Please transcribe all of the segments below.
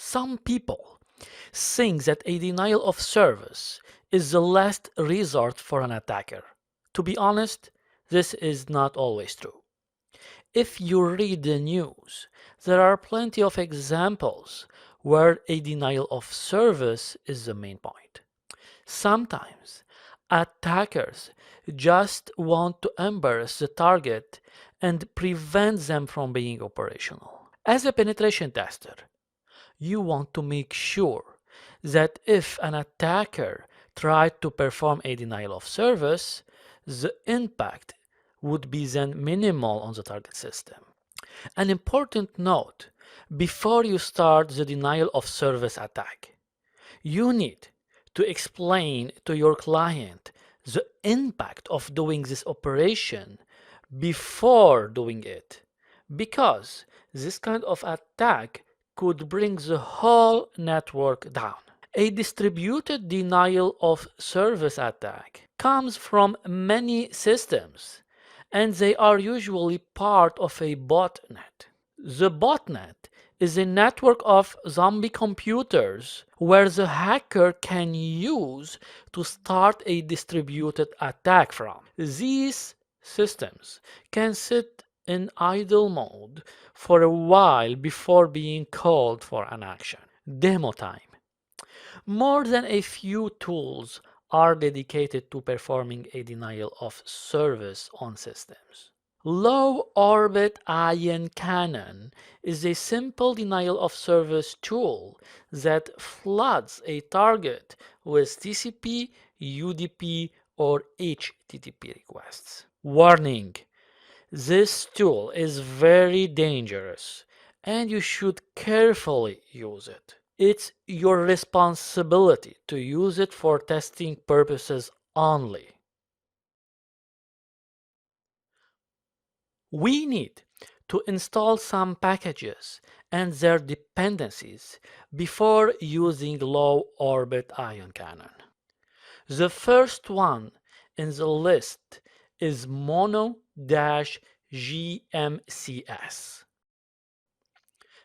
Some people think that a denial of service is the last resort for an attacker. To be honest, this is not always true. If you read the news, there are plenty of examples where a denial of service is the main point. Sometimes attackers just want to embarrass the target and prevent them from being operational. As a penetration tester, you want to make sure that if an attacker tried to perform a denial of service, the impact would be then minimal on the target system. An important note before you start the denial of service attack: you need to explain to your client the impact of doing this operation before doing it, because this kind of attack could bring the whole network down. A distributed denial of service attack comes from many systems, and they are usually part of a botnet. The botnet is a network of zombie computers where the hacker can use to start a distributed attack from. These systems can sit in idle mode for a while before being called for an action. Demo time. More than a few tools are dedicated to performing a denial of service on systems. Low Orbit Ion Cannon is a simple denial of service tool that floods a target with TCP, UDP, or HTTP requests. Warning: this tool is very dangerous and you should carefully use it. It's your responsibility to use it for testing purposes only. We need to install some packages and their dependencies before using Low Orbit Ion Cannon. The first one in the list is mono-gmcs.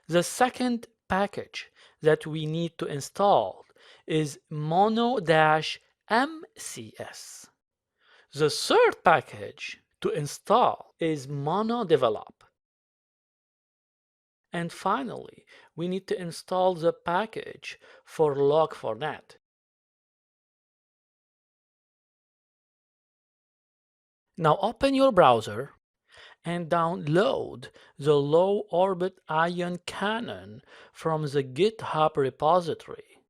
The second package that we need to install is mono-mcs. The third package to install is monodevelop. And finally, we need to install the package for log4net. Now open your browser and download the Low Orbit Ion Cannon from the GitHub repository.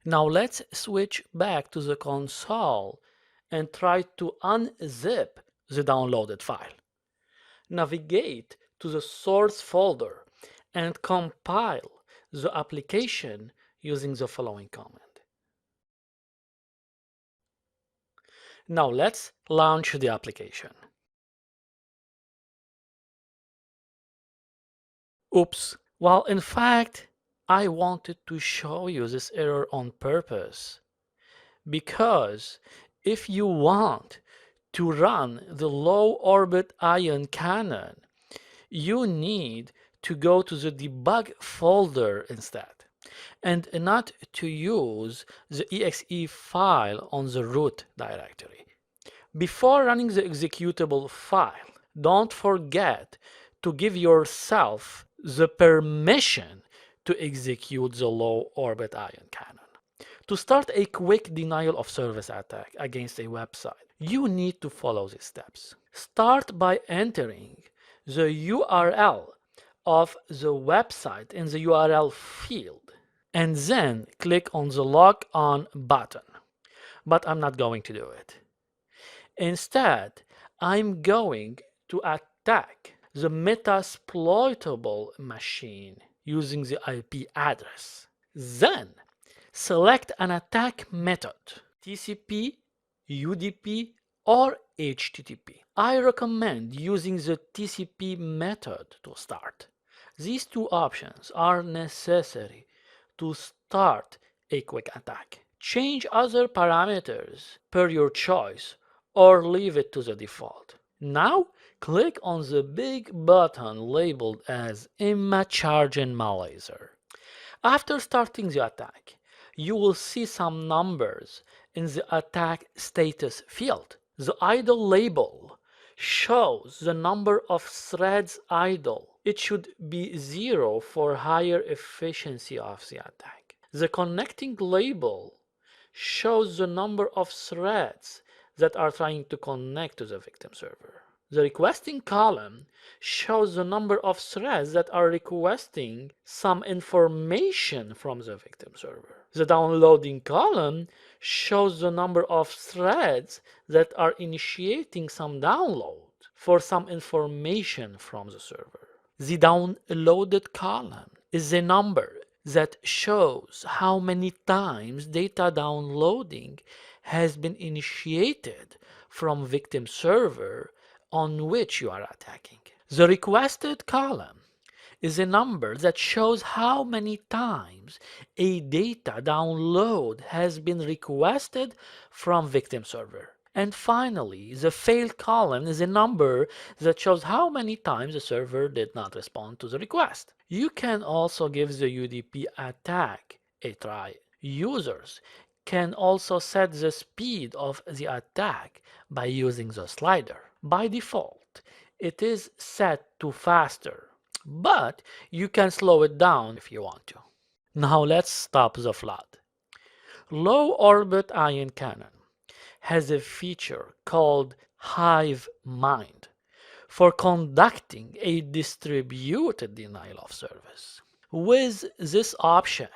Now let's switch back to the console and try to unzip the downloaded file. Navigate to the source folder and compile the application using the following command. Now let's launch the application. Oops. Well, in fact, I wanted to show you this error on purpose, because if you want to run the Low Orbit Ion Cannon, you need to go to the debug folder instead, and not to use the exe file on the root directory. Before running the executable file, don't forget to give yourself the permission to execute the Low Orbit Ion Cannon. To start a quick denial of service attack against a website, you need to follow these steps. Start by entering the URL of the website in the URL field, and then click on the log on button. But I'm not going to do it. Instead, I'm going to attack the Metasploitable machine using the IP address. Then select an attack method: TCP, UDP, or HTTP. I recommend using the TCP method to start. These two options are necessary to start a quick attack. Change other parameters per your choice or leave it to the default. Now Click on the big button labeled as Image Charging Malaser. After starting the attack, you will see some numbers in the attack status field. The idle label shows the number of threads idle. It should be 0 for higher efficiency of the attack. The connecting label shows the number of threads that are trying to connect to the victim server. The requesting column shows the number of threads that are requesting some information from the victim server. The downloading column shows the number of threads that are initiating some download for some information from the server. The downloaded column is a number that shows how many times data downloading has been initiated from victim server on which you are attacking. The requested column is a number that shows how many times a data download has been requested from victim server. And finally, the failed column is a number that shows how many times the server did not respond to the request. You can also give the UDP attack a try. Users can also set the speed of the attack by using the slider. By default, it is set to faster, but you can slow it down if you want to. Now let's stop the flood. Low orbit ion cannon has a feature called Hive Mind for conducting a distributed denial of service. With this option,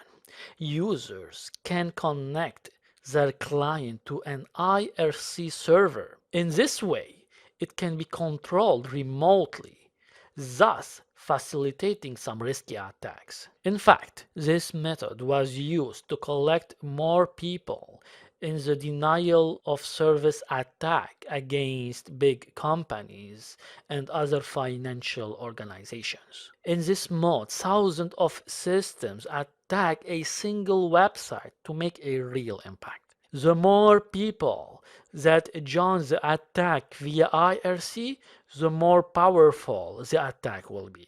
users can connect their client to an IRC server. In this way, it can be controlled remotely, thus facilitating some risky attacks. In fact, this method was used to collect more people in the denial of service attack against big companies and other financial organizations. In this mode, thousands of systems attack a single website to make a real impact. The more people that join the attack via IRC, the more powerful the attack will be.